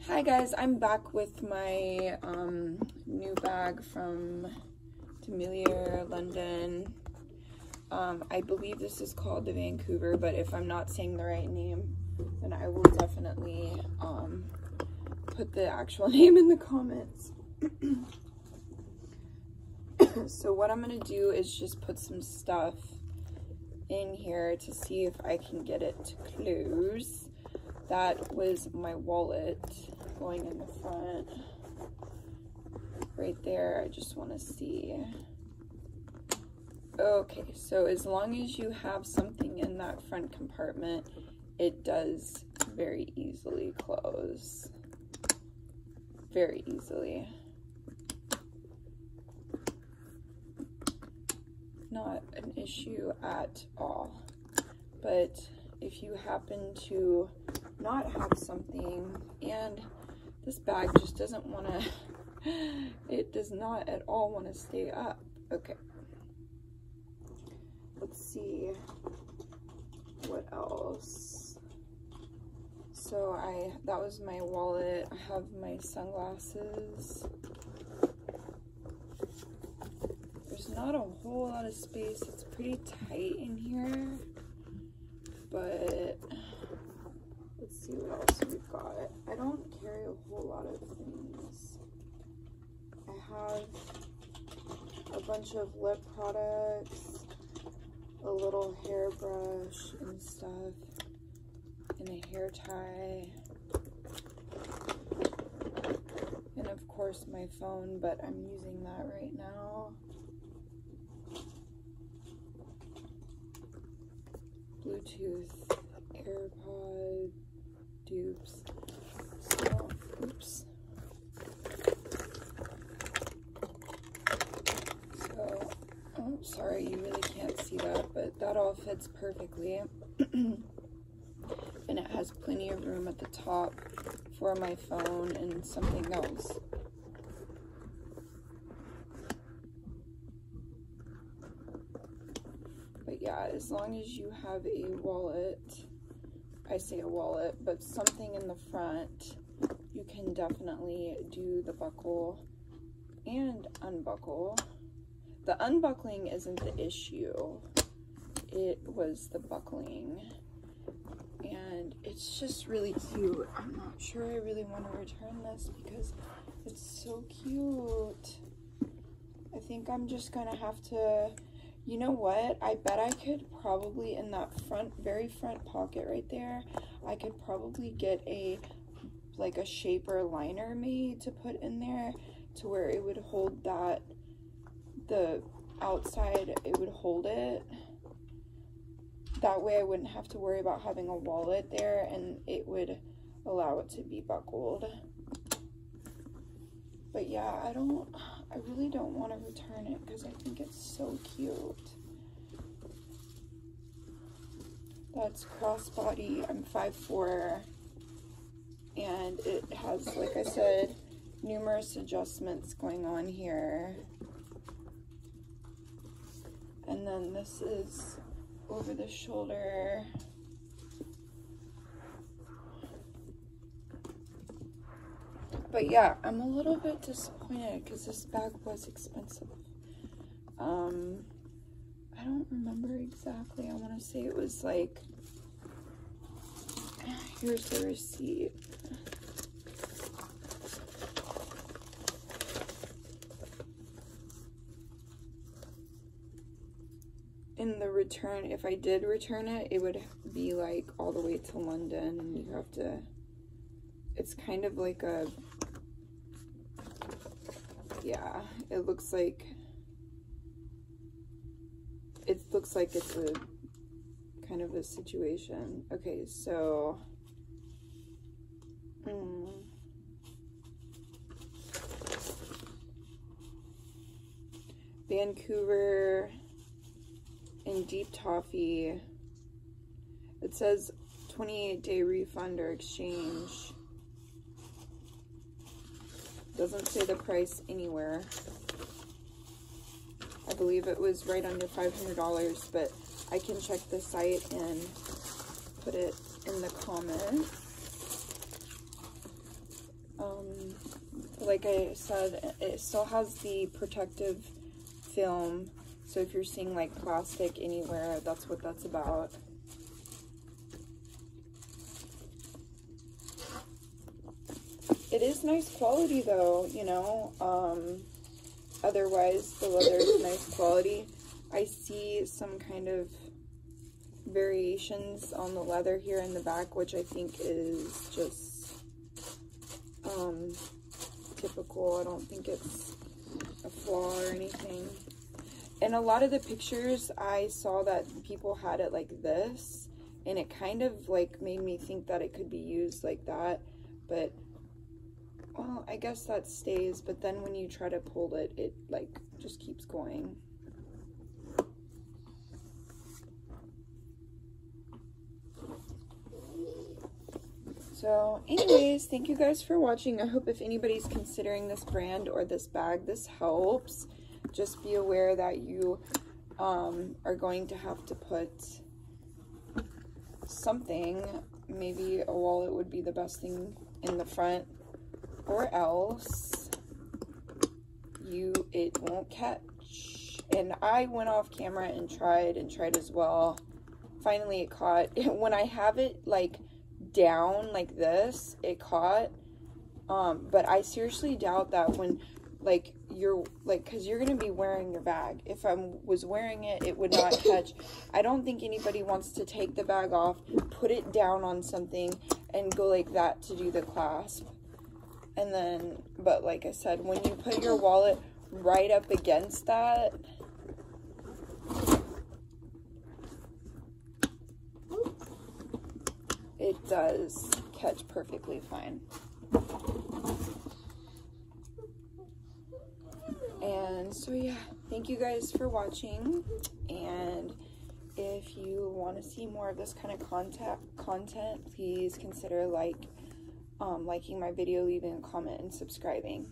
Hi guys, I'm back with my new bag from Demellier London. I believe this is called the Vancouver, but if I'm not saying the right name, then I will definitely put the actual name in the comments. So what I'm going to do is just put some stuff in here to see if I can get it to close. That was my wallet going in the front right there. I just want to see. Okay, so as long as you have something in that front compartment, it does very easily close. Very easily. Not an issue at all. But if you happen to not have something, and this bag just doesn't want to, it does not at all want to stay up. Okay. Let's see what else. So that was my wallet. I have my sunglasses. There's not a whole lot of space. It's pretty tight in here, but let's see what else we've got. I don't carry a whole lot of things. I have a bunch of lip products, a little hairbrush and stuff, and a hair tie, and of course my phone, but I'm using that right now. Bluetooth, AirPod, dupes. So, oops. So, oh, sorry, you really can't see that, but that all fits perfectly. And it has plenty of room at the top for my phone and something else. But yeah, as long as you have a wallet, I say a wallet, but something in the front, you can definitely do the buckle and unbuckle. The unbuckling isn't the issue. It was the buckling. And it's just really cute. I'm not sure I really want to return this because it's so cute. I think I'm just gonna have to, you know what? I bet I could probably, in that very front pocket right there, I could probably get like a shaper liner made to put in there to where it would hold that, the outside, it would hold it. That way I wouldn't have to worry about having a wallet there, and it would allow it to be buckled. But yeah, I really don't want to return it because I think it's so cute. That's crossbody. I'm 5'4", and it has, like I said, numerous adjustments going on here. And then this is over the shoulder. But yeah, I'm a little bit disappointed because this bag was expensive. I don't remember exactly. I want to say it was like, here's the receipt. In the return, if I did return it, it would be like all the way to London, and you have to, it's kind of like a, yeah, it looks like it's a kind of a situation. Okay, so Vancouver in deep toffee. It says 28-day refund or exchange. Doesn't say the price anywhere. I believe it was right under $500, but I can check the site and put it in the comments. like I said, it still has the protective film. So if you're seeing like plastic anywhere, that's what that's about. It is nice quality though, you know. Otherwise the leather is nice quality. I see some kind of variations on the leather here in the back, which I think is just typical. I don't think it's a flaw or anything. In a lot of the pictures I saw that people had it like this, and it kind of like made me think that it could be used like that, but well, I guess that stays, but then when you try to pull it, it like just keeps going. So anyways, thank you guys for watching. I hope if anybody's considering this brand or this bag, this helps. Just be aware that you are going to have to put something. Maybe a wallet would be the best thing in the front, or else it won't catch. And I went off camera and tried as well. Finally it caught. When I have it like down like this, it caught. But I seriously doubt that when like you're like, because you're gonna be wearing your bag. If I was wearing it, it would not catch. I don't think anybody wants to take the bag off, put it down on something, and go like that to do the clasp. And then, but like I said, when you put your wallet right up against that, it does catch perfectly fine. And so yeah, thank you guys for watching, and if you want to see more of this kind of content, please consider liking my video, leaving a comment, and subscribing.